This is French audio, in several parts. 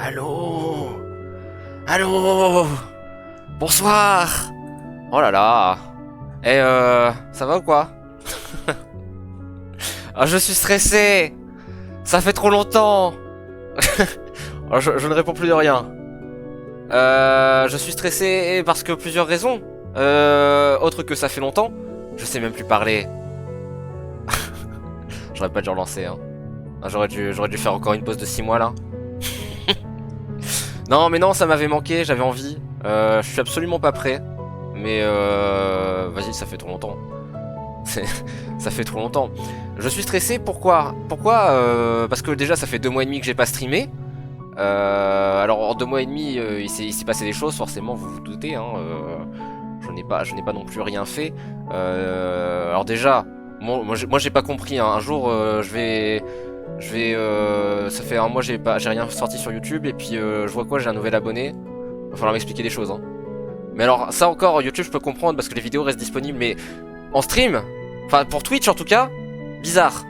Allô? Allô? Bonsoir! Oh là là! Ça va ou quoi? Ah, je suis stressé! Ça fait trop longtemps! Oh, je ne réponds plus de rien. Je suis stressé parce que plusieurs raisons. Autre que ça fait longtemps. Je sais même plus parler. J'aurais pas dû relancer, hein. Ah, j'aurais dû faire encore une pause de 6 mois là. Non, mais non, ça m'avait manqué, j'avais envie. Je suis absolument pas prêt. Mais vas-y, ça fait trop longtemps. Ça fait trop longtemps. Je suis stressé, pourquoi? Parce que déjà, ça fait 2 mois et demi que j'ai pas streamé. Alors, en 2 mois et demi, il s'est passé des choses, forcément, vous vous doutez. Hein, je n'ai pas non plus rien fait. Alors déjà, moi j'ai pas compris. Hein. Un jour, ça fait un mois j'ai rien sorti sur YouTube et puis je vois quoi, j'ai un nouvel abonné. Va falloir m'expliquer des choses. Hein. Mais alors ça encore, YouTube je peux comprendre parce que les vidéos restent disponibles, mais en stream, enfin pour Twitch en tout cas, bizarre.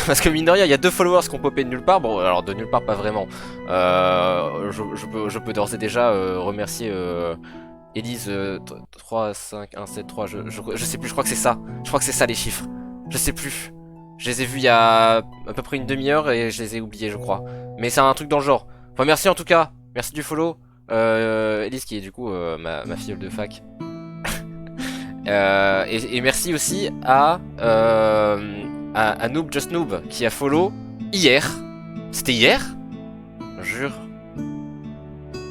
Parce que mine de rien, il y a 2 followers qui ont popé de nulle part. Bon, alors de nulle part, pas vraiment. Je peux d'ores et déjà remercier Elise 3, 5, 1, 7, 3. Je sais plus, je crois que c'est ça. Je crois que c'est ça les chiffres. Je sais plus. Je les ai vus il y a à peu près une demi-heure et je les ai oubliés, je crois. Mais c'est un truc dans le genre. Enfin, merci en tout cas. Merci du follow. Elise qui est du coup ma filleule de fac. Et merci aussi à Noob Just Noob qui a follow hier. C'était hier? Jure.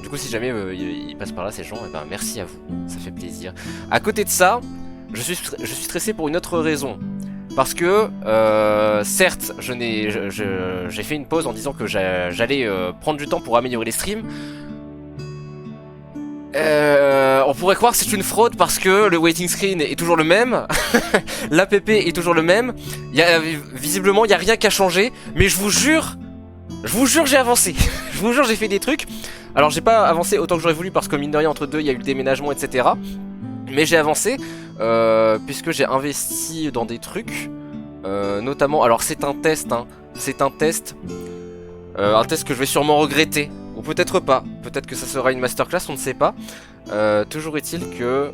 Du coup, si jamais il passe par là, ces gens, et ben merci à vous. Ça fait plaisir. À côté de ça, je suis stressé pour une autre raison. Parce que, certes, j'ai fait une pause en disant que j'allais prendre du temps pour améliorer les streams. On pourrait croire que c'est une fraude parce que le waiting screen est toujours le même, l'app est toujours le même, visiblement il n'y a rien qu'à changer, mais je vous jure j'ai avancé, je vous jure j'ai fait des trucs. Alors j'ai pas avancé autant que j'aurais voulu parce que mine de rien entre deux il y a eu le déménagement etc. Mais j'ai avancé puisque j'ai investi dans des trucs, notamment, alors c'est un test, hein, c'est un test que je vais sûrement regretter. Ou peut-être pas, peut-être que ça sera une masterclass, on ne sait pas. Toujours est-il que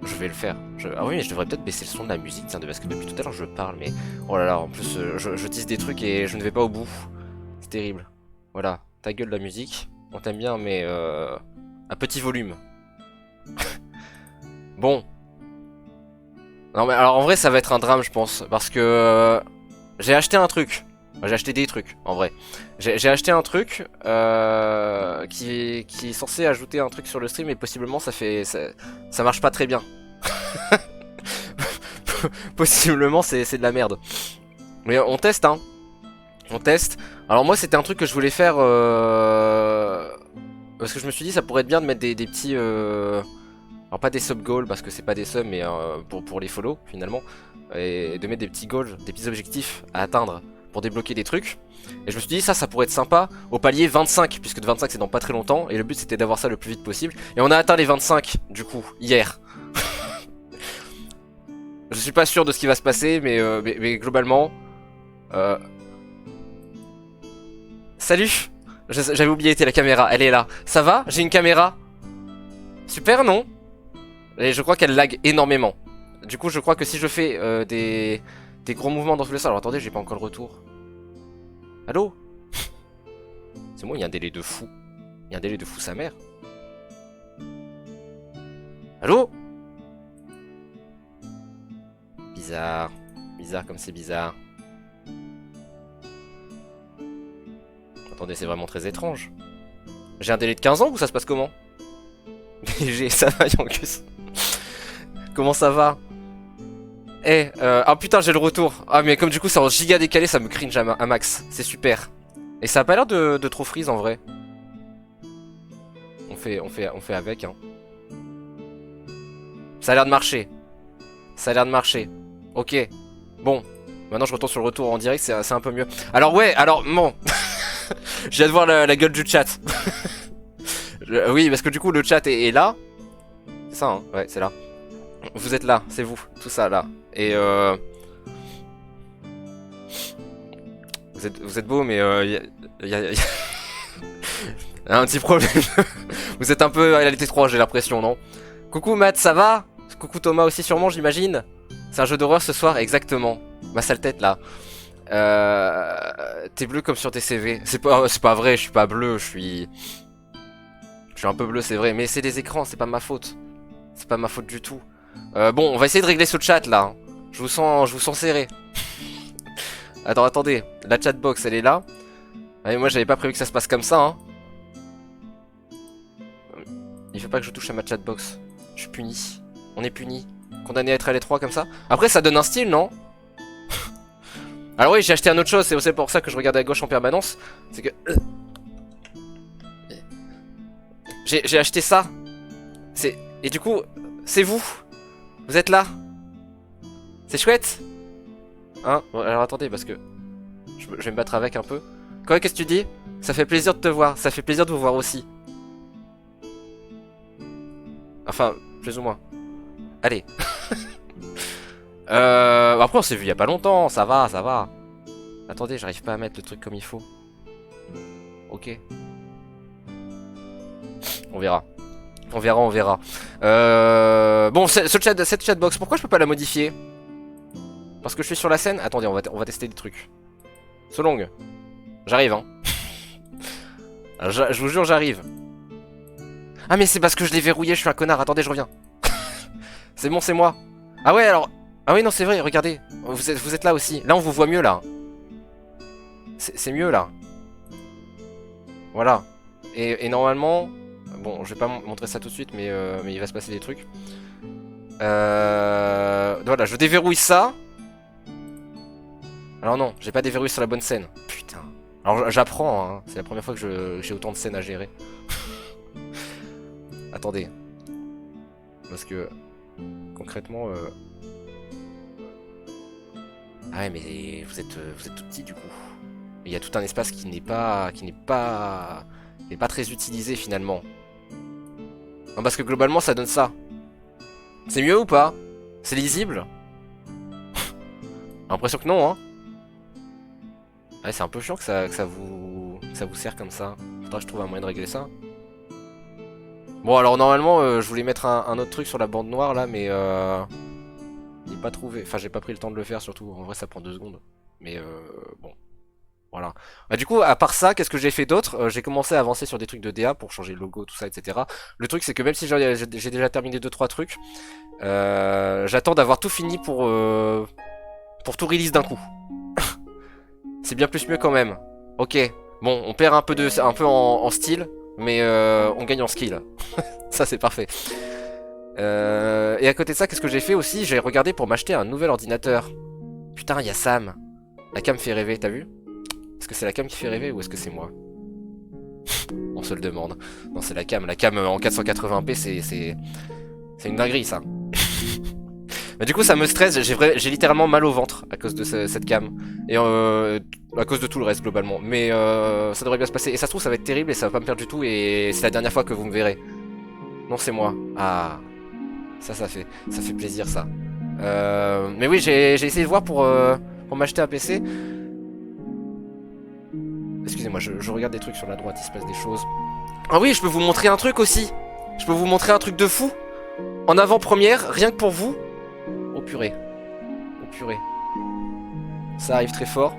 je vais le faire. Ah oui, mais je devrais peut-être baisser le son de la musique, tiens, parce que depuis tout à l'heure je parle, mais oh là là, en plus je tisse des trucs et je ne vais pas au bout. C'est terrible. Voilà, ta gueule la musique, on t'aime bien, mais à petit volume. Bon. Non mais alors en vrai ça va être un drame je pense, parce que j'ai acheté un truc. J'ai acheté des trucs, en vrai. J'ai acheté un truc qui est censé ajouter un truc sur le stream et possiblement ça marche pas très bien. Possiblement c'est de la merde. Mais on teste, hein. On teste. Alors moi c'était un truc que je voulais faire parce que je me suis dit ça pourrait être bien de mettre des petits... Alors pas des sub-goals parce que c'est pas des subs mais pour les follow finalement. Et de mettre des petits goals, des petits objectifs à atteindre pour débloquer des trucs. Et je me suis dit ça pourrait être sympa au palier 25, puisque de 25 c'est dans pas très longtemps, et le but c'était d'avoir ça le plus vite possible. Et on a atteint les 25 du coup, hier. Je suis pas sûr de ce qui va se passer, mais globalement... Salut. J'avais oublié la caméra, elle est là. Ça va? J'ai une caméra. Super, non? Et je crois qu'elle lag énormément. Du coup je crois que si je fais des gros mouvements dans tous les sens... Alors attendez, j'ai pas encore le retour. Allô? C'est moi, il y a un délai de fou. Il y a un délai de fou sa mère. Allô? Bizarre. Bizarre comme c'est bizarre. Attendez, c'est vraiment très étrange. J'ai un délai de 15 ans ou ça se passe comment? BG, ça va Yankus? Comment ça va? Ah putain j'ai le retour. Ah mais comme du coup c'est en giga décalé, ça me cringe à max. C'est super. Et ça a pas l'air de trop freeze en vrai. On fait avec hein. Ça a l'air de marcher. Ça a l'air de marcher. Ok. Bon. Maintenant je retourne sur le retour en direct, c'est un peu mieux. Alors ouais, alors bon. Je viens de voir la gueule du chat. Oui parce que du coup le chat est là. C'est ça hein, ouais c'est là. Vous êtes là, c'est vous, tout ça là. Et Vous êtes beau, mais y a- un petit problème. Vous êtes un peu à LT3, j'ai l'impression, non? Coucou Matt, ça va? Coucou Thomas aussi sûrement, j'imagine. C'est un jeu d'horreur ce soir, exactement. Ma sale tête là. T'es bleu comme sur tes CV. C'est pas vrai, je suis pas bleu, je suis un peu bleu, c'est vrai. Mais c'est les écrans, c'est pas ma faute. C'est pas ma faute du tout. Bon, on va essayer de régler ce chat là. Je vous sens serré. Attendez, la chatbox elle est là. Ah, moi j'avais pas prévu que ça se passe comme ça, hein. Il faut pas que je touche à ma chatbox. Je suis puni. On est puni. Condamné à être à l'étroit comme ça. Après ça donne un style, non? Alors oui, j'ai acheté un autre chose, c'est aussi pour ça que je regarde à gauche en permanence. C'est que... J'ai acheté ça. Et du coup, c'est vous. Vous êtes là. C'est chouette. Hein? Bon, alors attendez, parce que... Je vais me battre avec un peu. Quoi, qu'est-ce que tu dis? Ça fait plaisir de te voir. Ça fait plaisir de vous voir aussi. Enfin, plus ou moins. Allez. Après on s'est vu il y a pas longtemps, ça va, ça va. Attendez, j'arrive pas à mettre le truc comme il faut. Ok. On verra. On verra, on verra. Bon, cette chatbox, pourquoi je peux pas la modifier? Parce que je suis sur la scène? Attendez, on va tester des trucs. Solong. J'arrive, hein. Je vous jure, j'arrive. Ah mais c'est parce que je l'ai verrouillé, je suis un connard. Attendez, je reviens. C'est bon, c'est moi. Ah ouais, alors... Ah oui, non, c'est vrai, regardez. Vous êtes là aussi. Là, on vous voit mieux, là. C'est mieux, là. Voilà. Et normalement... Bon, je vais pas montrer ça tout de suite, mais il va se passer des trucs. Voilà, je déverrouille ça. Alors non, j'ai pas déverrouillé sur la bonne scène. Putain. Alors j'apprends, hein. C'est la première fois que j'ai autant de scènes à gérer. Attendez. Parce que... Concrètement... Ah ouais, mais vous êtes tout petit du coup. Il y a tout un espace qui n'est pas très utilisé finalement. Non, parce que globalement ça donne ça. C'est mieux ou pas? C'est lisible? L'impression que non, hein. Ouais, c'est un peu chiant que ça vous sert comme ça. Faudra que je trouve un moyen de régler ça. Bon alors normalement je voulais mettre un autre truc sur la bande noire là, mais j'ai pas trouvé, enfin j'ai pas pris le temps de le faire surtout, en vrai ça prend 2 secondes. Mais bon, voilà. Bah, du coup, à part ça, qu'est-ce que j'ai fait d'autre? J'ai commencé à avancer sur des trucs de DA pour changer le logo, tout ça, etc. Le truc c'est que même si j'ai déjà terminé 2-3 trucs, j'attends d'avoir tout fini pour tout release d'un coup. C'est bien plus mieux quand même. Ok, bon, on perd un peu en style, mais on gagne en skill. Ça c'est parfait. Et à côté de ça, qu'est-ce que j'ai fait aussi? J'ai regardé pour m'acheter un nouvel ordinateur. Putain, il y a Sam. La cam fait rêver, t'as vu? Est-ce que c'est la cam qui fait rêver ou est-ce que c'est moi? On se le demande. Non, c'est la cam. La cam en 480p, c'est une dinguerie, ça. Mais du coup, ça me stresse. J'ai littéralement mal au ventre à cause de cette cam. Et à cause de tout le reste, globalement. Mais ça devrait bien se passer. Et ça se trouve, ça va être terrible et ça va pas me perdre du tout. Et c'est la dernière fois que vous me verrez. Non, c'est moi. Ah... Ça fait plaisir ça. Mais oui, j'ai essayé de voir pour m'acheter un PC. Excusez-moi, je regarde des trucs sur la droite, il se passe des choses. Ah oui, je peux vous montrer un truc aussi. Je peux vous montrer un truc de fou. En avant-première, rien que pour vous. Oh purée. Oh purée. Ça arrive très fort.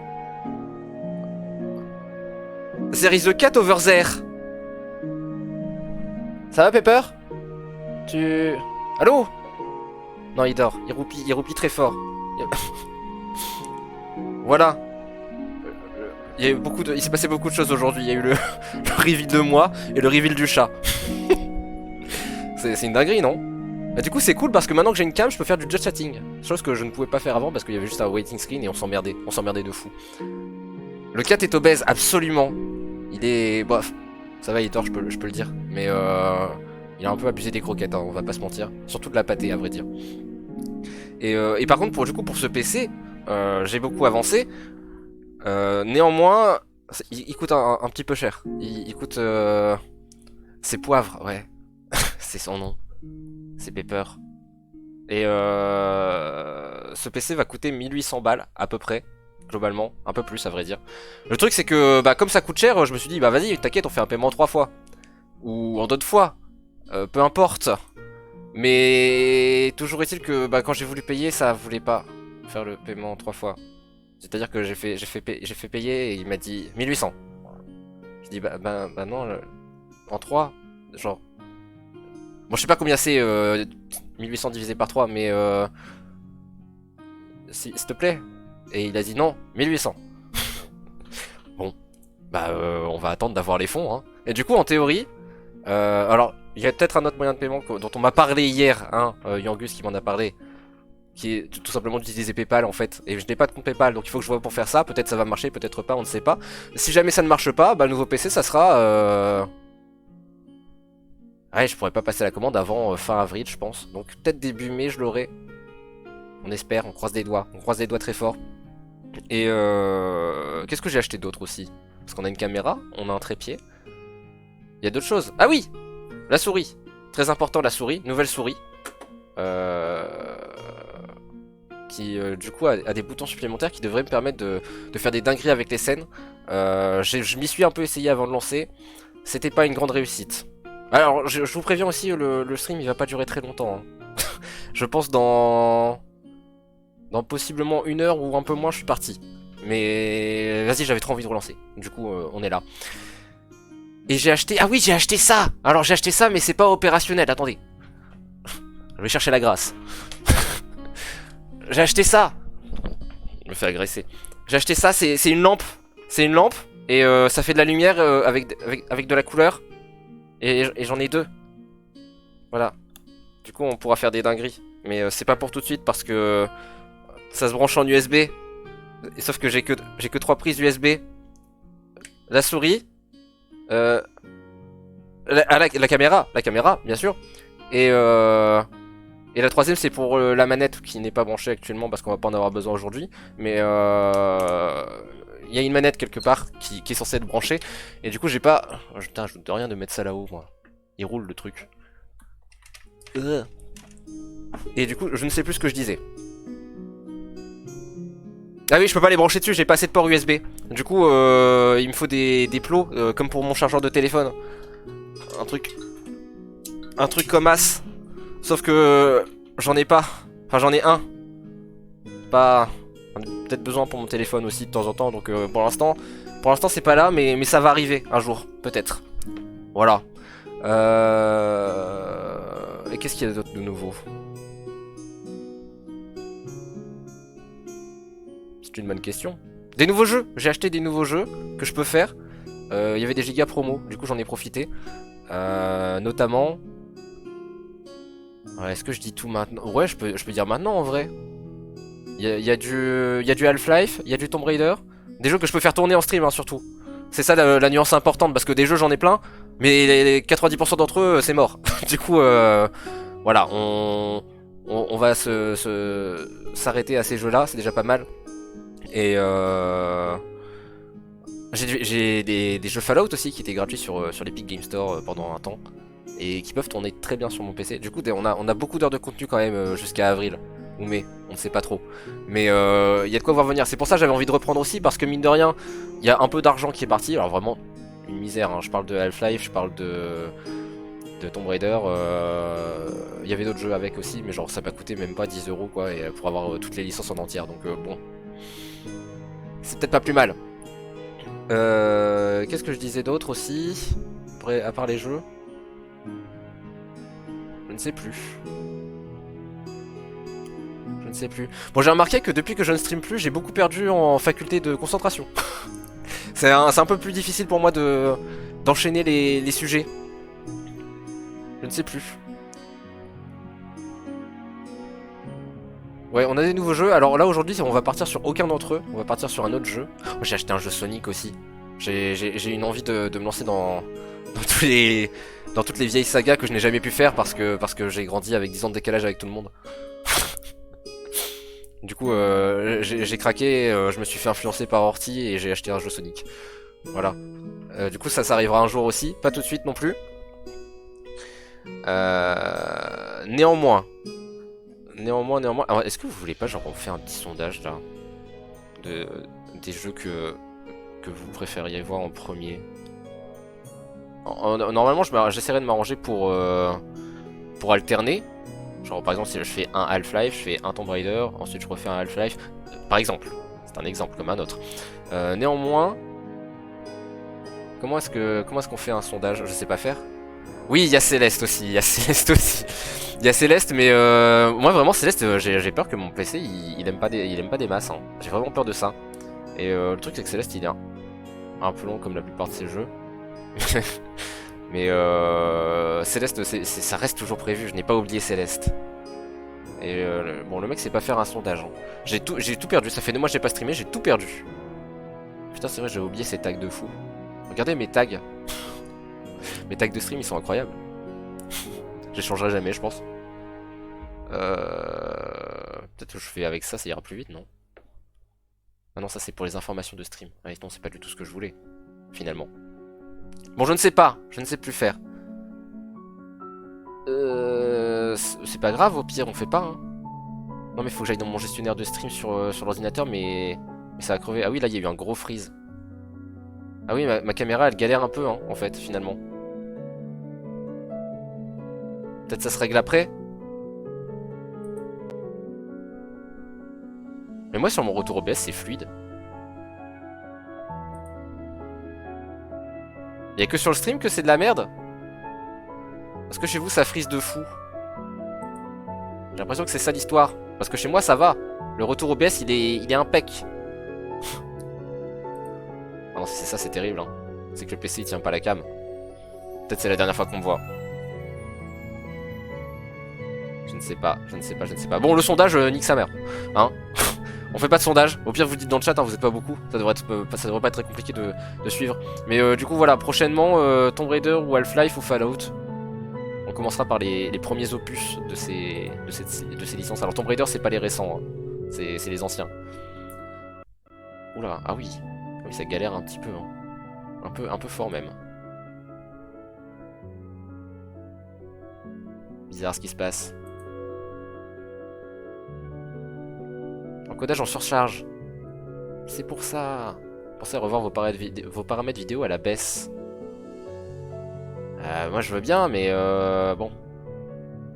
There is a cat over there. Ça va, Pepper? Allô? Non, il dort. Il roupille très fort. Voilà. Il s'est passé beaucoup de choses aujourd'hui. Il y a eu le reveal de moi et le reveal du chat. C'est une dinguerie, non? Bah, du coup, c'est cool parce que maintenant que j'ai une cam, je peux faire du just chatting. Chose que je ne pouvais pas faire avant parce qu'il y avait juste un waiting screen et on s'emmerdait. On s'emmerdait de fou. Le cat est obèse, absolument. Il est... Bof. Ça va, il dort, je peux le dire. Mais il a un peu abusé des croquettes, hein, on va pas se mentir. Surtout de la pâtée, à vrai dire. Et par contre, pour ce PC, j'ai beaucoup avancé. Néanmoins, il coûte un petit peu cher. Il coûte... C'est Poivre, ouais. C'est son nom. C'est Pepper. Et ce PC va coûter 1800 balles, à peu près. globalement, un peu plus à vrai dire. Le truc c'est que bah comme ça coûte cher, je me suis dit bah vas-y t'inquiète on fait un paiement 3 fois. Ou en d'autres fois, peu importe. Mais toujours est-il que bah, quand j'ai voulu payer ça voulait pas faire le paiement 3 fois. C'est-à-dire que j'ai fait payer et il m'a dit 1800. Je dis bah non, en 3, genre. Bon je sais pas combien c'est 1800 divisé par 3 mais s'il te plaît. Et il a dit non, 1800. Bon, bah on va attendre d'avoir les fonds. Hein. Et du coup, en théorie, alors il y a peut-être un autre moyen de paiement dont on m'a parlé hier, hein, Yangus qui m'en a parlé, qui est tout simplement d'utiliser PayPal en fait. Et je n'ai pas de compte PayPal, donc il faut que je vois pour faire ça. Peut-être ça va marcher, peut-être pas, on ne sait pas. Si jamais ça ne marche pas, bah le nouveau PC ça sera. Ouais, je pourrais pas passer la commande avant fin avril, je pense. Donc peut-être début mai, je l'aurai. On espère, on croise des doigts. On croise des doigts très fort. Et qu'est-ce que j'ai acheté d'autre aussi? Parce qu'on a une caméra, on a un trépied. Il y a d'autres choses. Ah oui! La souris. Très important la souris. Nouvelle souris. Qui du coup a des boutons supplémentaires qui devraient me permettre de faire des dingueries avec les scènes. Je m'y suis un peu essayé avant de lancer. C'était pas une grande réussite. Alors je vous préviens aussi, le stream il va pas durer très longtemps. Hein. Je pense dans possiblement 1 heure ou un peu moins je suis parti. Mais vas-y j'avais trop envie de relancer. Du coup on est là. Et j'ai acheté... Ah oui j'ai acheté ça. Alors j'ai acheté ça mais c'est pas opérationnel. Attendez. Je vais chercher la grâce. J'ai acheté ça. Je me fais agresser. J'ai acheté ça, c'est une lampe. C'est une lampe. Et ça fait de la lumière avec de la couleur. Et j'en ai 2. Voilà. Du coup on pourra faire des dingueries. Mais c'est pas pour tout de suite parce que ça se branche en USB. Et sauf que j'ai que 3 prises USB. La souris. La caméra. La caméra, bien sûr. Et la troisième c'est pour la manette qui n'est pas branchée actuellement parce qu'on va pas en avoir besoin aujourd'hui. Mais il y a une manette quelque part qui est censée être branchée. Et du coup j'ai pas... Putain je doute de rien de mettre ça là-haut moi. Il roule le truc. Et du coup je ne sais plus ce que je disais. Ah oui je peux pas les brancher dessus, j'ai pas assez de port USB. Du coup il me faut des plots comme pour mon chargeur de téléphone. Un truc comme as. Sauf que j'en ai pas. Enfin j'en ai un. Pas. J'en ai peut-être besoin pour mon téléphone aussi de temps en temps. Donc pour l'instant c'est pas là, mais ça va arriver un jour, peut-être. Voilà. Et qu'est-ce qu'il y a d'autre de nouveau? C'est une bonne question. Des nouveaux jeux. J'ai acheté des nouveaux jeux que je peux faire. Il y avait des gigas promo, du coup j'en ai profité. Notamment... Est-ce que je dis tout maintenant? Ouais, je peux dire maintenant en vrai. Il y a du Half-Life, il y a du Tomb Raider. Des jeux que je peux faire tourner en stream, hein, surtout. C'est ça la nuance importante, parce que des jeux j'en ai plein, mais les 90% d'entre eux, c'est mort. Du coup, voilà, on va s'arrêter à ces jeux-là, c'est déjà pas mal. Et j'ai des jeux Fallout aussi qui étaient gratuits sur l'Epic Game Store pendant un temps. Et qui peuvent tourner très bien sur mon PC. Du coup, on a beaucoup d'heures de contenu quand même jusqu'à avril. Ou mai, on ne sait pas trop. Mais il y a de quoi voir venir. C'est pour ça que j'avais envie de reprendre aussi, parce que mine de rien, il y a un peu d'argent qui est parti. Alors vraiment, une misère. Hein. Je parle de Half-Life, je parle de Tomb Raider. Il y avait d'autres jeux avec aussi, mais genre ça m'a coûté même pas 10 € quoi, et, pour avoir toutes les licences en entière. Donc bon, c'est peut-être pas plus mal. Qu'est-ce que je disais d'autre aussi, à part les jeux? Je ne sais plus. Je ne sais plus. Bon, j'ai remarqué que depuis que je ne stream plus, j'ai beaucoup perdu en faculté de concentration. C'est un peu plus difficile pour moi d'enchaîner les sujets. Je ne sais plus. Ouais, on a des nouveaux jeux. Alors là, aujourd'hui, on va partir sur aucun d'entre eux. On va partir sur un autre jeu. Moi, j'ai acheté un jeu Sonic aussi. J'ai une envie de me lancer dans toutes les vieilles sagas que je n'ai jamais pu faire parce que j'ai grandi avec 10 ans de décalage avec tout le monde. Du coup, j'ai craqué, je me suis fait influencer par Horty et j'ai acheté un jeu Sonic. Voilà. Du coup, ça arrivera un jour aussi, pas tout de suite non plus. Néanmoins. Alors, est-ce que vous voulez pas, genre, on fait un petit sondage là des jeux que vous préfériez voir en premier. Normalement, j'essaierai de m'arranger pour alterner. Genre, par exemple, si je fais un Half-Life, je fais un Tomb Raider, ensuite je refais un Half-Life. Par exemple, c'est un exemple comme un autre. Néanmoins, comment est-ce qu'on fait un sondage? Je sais pas faire. Oui, il y a Céleste aussi, il y a Céleste aussi. Il y a Céleste, mais moi vraiment Céleste, j'ai peur que mon PC il aime pas des masses. Hein. J'ai vraiment peur de ça. Et le truc c'est que Céleste il est un peu long comme la plupart de ces jeux. Mais Céleste, ça reste toujours prévu, je n'ai pas oublié Céleste. Et bon, le mec sait pas faire un sondage. Hein. J'ai tout perdu, ça fait 2 mois que j'ai pas streamé, j'ai tout perdu. Putain, c'est vrai, j'ai oublié ces tags de fou. Regardez mes tags. Mes tags de stream, ils sont incroyables. Je les changerai jamais, je pense. Peut-être que je fais avec ça, ça ira plus vite, non? Ah non, ça c'est pour les informations de stream. Ah non, c'est pas du tout ce que je voulais, finalement. Bon, je ne sais pas, je ne sais plus faire. C'est pas grave, au pire, on fait pas. Hein. Non, mais faut que j'aille dans mon gestionnaire de stream sur l'ordinateur, mais ça a crevé. Ah oui, là, il y a eu un gros freeze. Ah oui, ma caméra, elle galère un peu, hein, en fait, finalement. Peut-être ça se règle après. Mais moi, sur mon retour OBS, c'est fluide. Y'a que sur le stream que c'est de la merde? Parce que chez vous, ça frise de fou. J'ai l'impression que c'est ça l'histoire. Parce que chez moi, ça va. Le retour OBS, il est impec. Ah non, si c'est ça, c'est terrible. Hein. C'est que le PC, il tient pas la cam. Peut-être c'est la dernière fois qu'on me voit. Je ne sais pas, je ne sais pas, je ne sais pas. Bon, le sondage, nique sa mère. Hein. On fait pas de sondage. Au pire, vous dites dans le chat, hein, vous êtes pas beaucoup. Ça devrait pas être très compliqué de suivre. Mais du coup, voilà, prochainement, Tomb Raider ou Half-Life ou Fallout. On commencera par les premiers opus de ces licences. Alors, Tomb Raider, c'est pas les récents. Hein. C'est les anciens. Oula, ah oui. Ah oui, ça galère un petit peu. Hein. Un peu fort même. Bizarre ce qui se passe. Encodage en surcharge. C'est pour ça. Pensez à revoir vos paramètres vidéo à la baisse. Moi je veux bien, mais bon.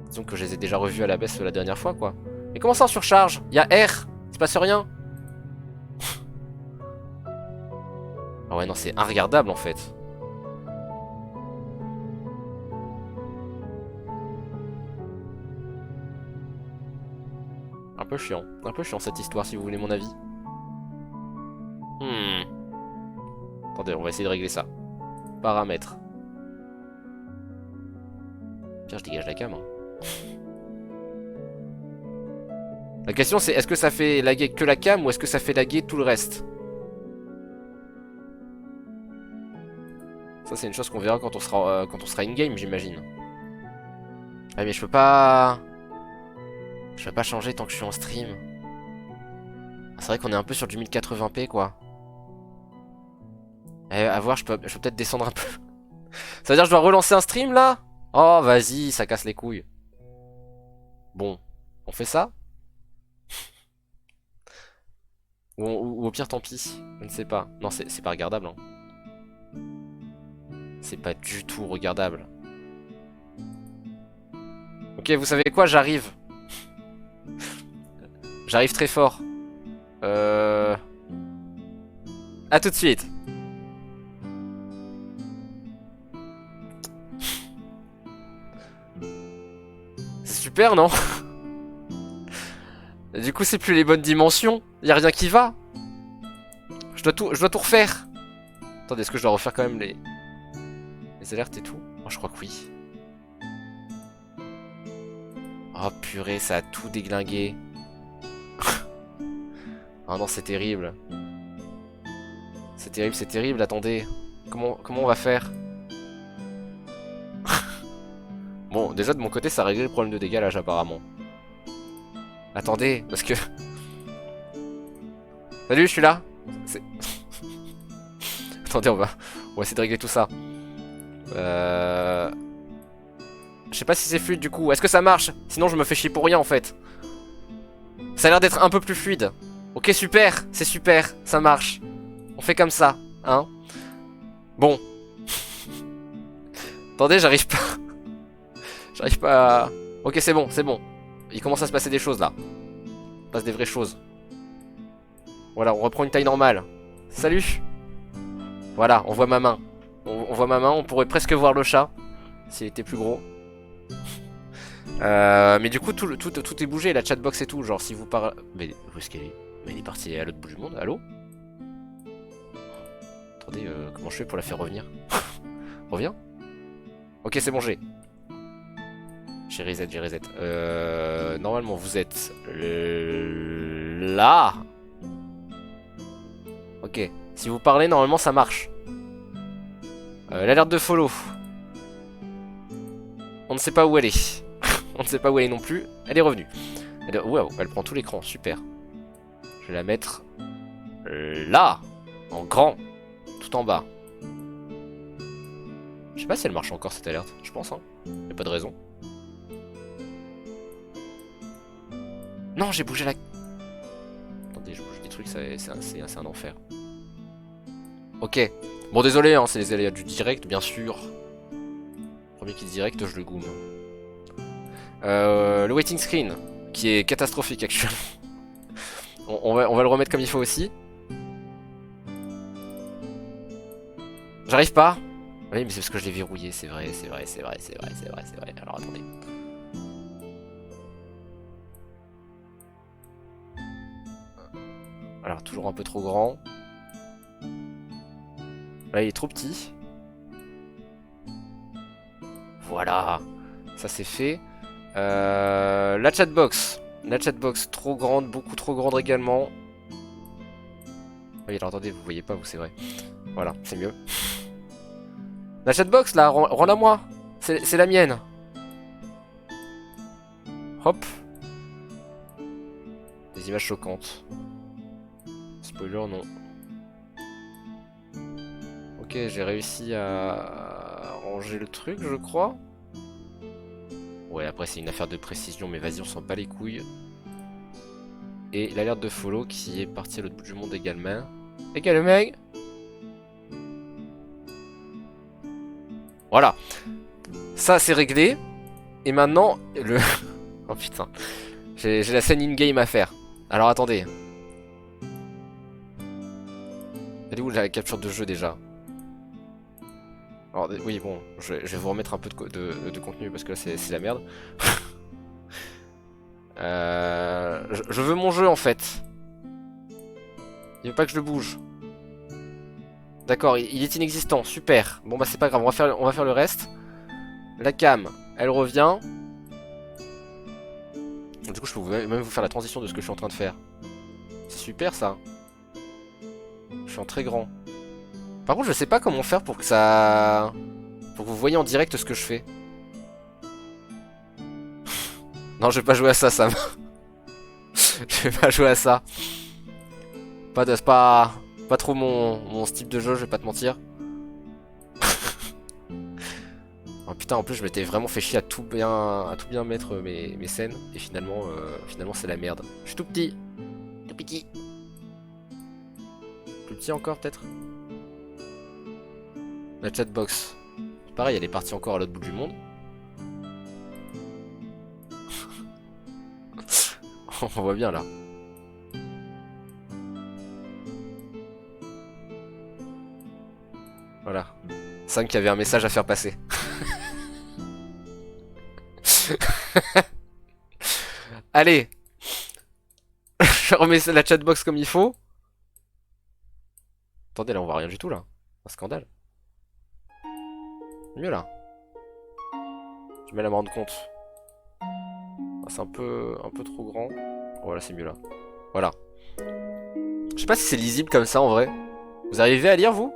Disons que je les ai déjà revus à la baisse la dernière fois, quoi. Mais comment ça en surcharge? Il y a R. Il se passe rien. Ah ouais, non, c'est inregardable en fait. Un peu chiant cette histoire si vous voulez mon avis. Attendez, on va essayer de régler ça. Paramètres. Tiens, je dégage la cam. Hein. La question c'est est-ce que ça fait laguer que la cam ou est-ce que ça fait laguer tout le reste? Ça c'est une chose qu'on verra quand on sera in-game, j'imagine. Ah mais je peux pas changer tant que je suis en stream. C'est vrai qu'on est un peu sur du 1080p quoi. À voir, je peux peut-être descendre un peu. Ça veut dire que je dois relancer un stream là? Oh vas-y, ça casse les couilles. Bon, on fait ça? ou au pire tant pis, je ne sais pas. Non, c'est pas regardable. Hein. C'est pas du tout regardable. Ok, vous savez quoi? J'arrive. J'arrive très fort. A tout de suite. C'est super, non? Du coup, c'est plus les bonnes dimensions. Y a rien qui va. Je dois tout refaire. Attendez, est-ce que je dois refaire quand même les alertes et tout? Oh, je crois que oui. Oh purée, ça a tout déglingué. Oh non, c'est terrible. C'est terrible, attendez. Comment on va faire? Bon, déjà de mon côté, ça a réglé le problème de décalage apparemment. Attendez, parce que... Salut, je suis là. Attendez, on va essayer de régler tout ça. Je sais pas si c'est fluide du coup. Est-ce que ça marche? Sinon je me fais chier pour rien en fait. Ça a l'air d'être un peu plus fluide. Ok, super, c'est super, ça marche. On fait comme ça, hein. Bon. Attendez, j'arrive pas. J'arrive pas à... Ok, c'est bon, c'est bon. Il commence à se passer des choses, là. Il se passe des vraies choses. Voilà, on reprend une taille normale. Salut. Voilà, on voit ma main. On voit ma main, on pourrait presque voir le chat. S'il était plus gros. Mais du coup, tout est bougé, la chatbox et tout. Genre, si vous parlez... Mais où est-ce qu'elle est? Mais elle est partie à l'autre bout du monde. Allô? Attendez, comment je fais pour la faire revenir? Reviens? Ok, c'est bon, j'ai. J'ai reset, j'ai reset. Normalement, vous êtes... là. Ok. Si vous parlez, normalement, ça marche. L'alerte de follow. On ne sait pas où elle est. On ne sait pas où elle est non plus. Elle est revenue. Wow, elle prend tout l'écran. Super. Je vais la mettre là. En grand. Tout en bas. Je sais pas si elle marche encore cette alerte. Je pense, hein. Y'a pas de raison. Non, j'ai bougé la... Attendez, je bouge des trucs, c'est un enfer. Ok. Bon, désolé, hein, c'est les aléas du direct, bien sûr. Premier qui direct, je le goome. Le waiting screen, qui est catastrophique actuellement. On va le remettre comme il faut aussi. J'arrive pas. Oui, mais c'est parce que je l'ai verrouillé, c'est vrai. Alors attendez. Alors, toujours un peu trop grand. Là, il est trop petit. Voilà. Ça, c'est fait. La chatbox. La chatbox, trop grande, beaucoup trop grande également. Oui, alors attendez, vous voyez pas, vous, c'est vrai. Voilà, c'est mieux. La chatbox, là, rends-la moi. C'est la mienne. Hop. Des images choquantes. Spoiler, non. Ok, j'ai réussi à ranger le truc, je crois. Ouais, après c'est une affaire de précision, mais vas-y, on s'en bat les couilles. Et l'alerte de follow qui est partie à l'autre bout du monde également. Également. Voilà. Ça, c'est réglé. Et maintenant, le... oh putain. J'ai la scène in-game à faire. Alors attendez. Elle est où la capture de jeu déjà? Alors oui, bon, je vais vous remettre un peu de contenu parce que là c'est la merde. Je veux mon jeu en fait. Il veut pas que je le bouge. D'accord, il est inexistant, super. Bon bah c'est pas grave, on va faire le reste. La cam, elle revient. Du coup je peux même vous faire la transition de ce que je suis en train de faire. C'est super ça. Je suis en très grand. Par contre je sais pas comment faire pour que ça... Pour que vous voyez en direct ce que je fais. Non, je vais pas jouer à ça, Sam. Je vais pas jouer à ça. C'est pas trop mon style de jeu, je vais pas te mentir. Oh putain, en plus je m'étais vraiment fait chier à tout bien mettre mes scènes. Et finalement c'est la merde. Je suis tout petit. Tout petit. Plus petit encore peut-être. La chatbox. Pareil, elle est partie encore à l'autre bout du monde. On voit bien là. Voilà. Sam qui avait un message à faire passer. Allez. Je remets la chatbox comme il faut. Attendez, là on voit rien du tout là. Un scandale. Mieux là. Je mets la me rendre compte. Ah, c'est un peu trop grand. Voilà, c'est mieux là. Voilà. Je sais pas si c'est lisible comme ça en vrai. Vous arrivez à lire vous?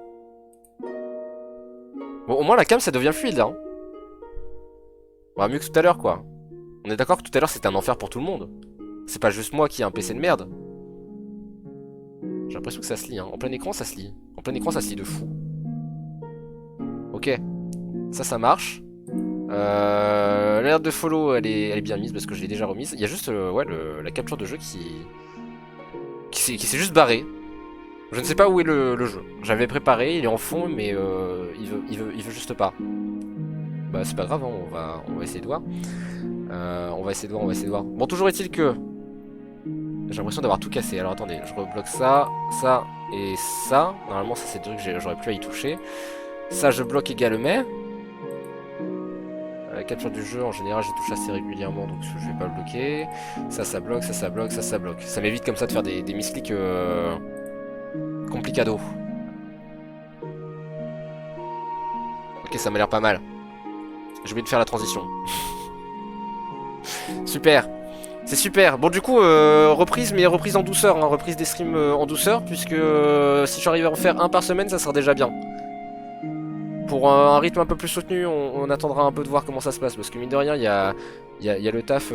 Bon, au moins la cam ça devient fluide là. Hein. Bah, mieux que tout à l'heure quoi. On est d'accord que tout à l'heure c'était un enfer pour tout le monde. C'est pas juste moi qui ai un PC de merde. J'ai l'impression que ça se lit. Hein. En plein écran ça se lit. En plein écran ça se lit de fou. Ok. Ça marche. L'alerte de follow elle est bien mise parce que je l'ai déjà remise. Il y a juste ouais, la capture de jeu qui s'est juste barré. Je ne sais pas où est le jeu. J'avais préparé, il est en fond, mais il veut juste pas. Bah c'est pas grave, hein, on va essayer de voir. On va essayer de voir. Bon, toujours est-il que j'ai l'impression d'avoir tout cassé. Alors attendez, je rebloque ça, ça et ça. Normalement, ça c'est des trucs que j'aurais pu à y toucher. Ça, je bloque également. La capture du jeu, en général, j'y touche assez régulièrement, donc je vais pas le bloquer. Ça bloque, ça bloque, ça bloque. Ça m'évite comme ça de faire des misclics complicado. Ok, ça m'a l'air pas mal. J'ai oublié de faire la transition. Super. C'est super. Bon, du coup, reprise, mais reprise en douceur. Hein, reprise des streams en douceur, puisque si j'arrive à en faire un par semaine, ça sera déjà bien. Pour un rythme un peu plus soutenu, on attendra un peu de voir comment ça se passe. Parce que mine de rien, il y a le taf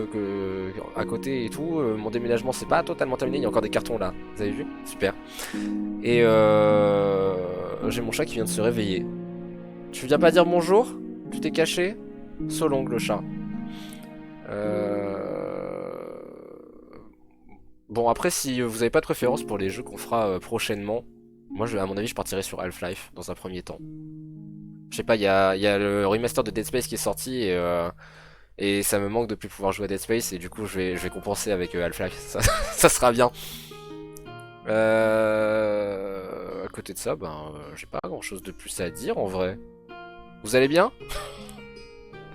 à côté et tout. Mon déménagement, c'est pas totalement terminé. Il y a encore des cartons là. Vous avez vu? Super. Et j'ai mon chat qui vient de se réveiller. Tu viens pas dire bonjour? Tu t'es caché? Solong le chat. Bon, après, si vous avez pas de préférence pour les jeux qu'on fera prochainement, moi, à mon avis, je partirai sur Half-Life dans un premier temps. Je sais pas, il y a le remaster de Dead Space qui est sorti et ça me manque de plus pouvoir jouer à Dead Space et du coup, je vais compenser avec Half-Life. Ça sera bien. À côté de ça, ben, j'ai pas grand chose de plus à dire en vrai. Vous allez bien?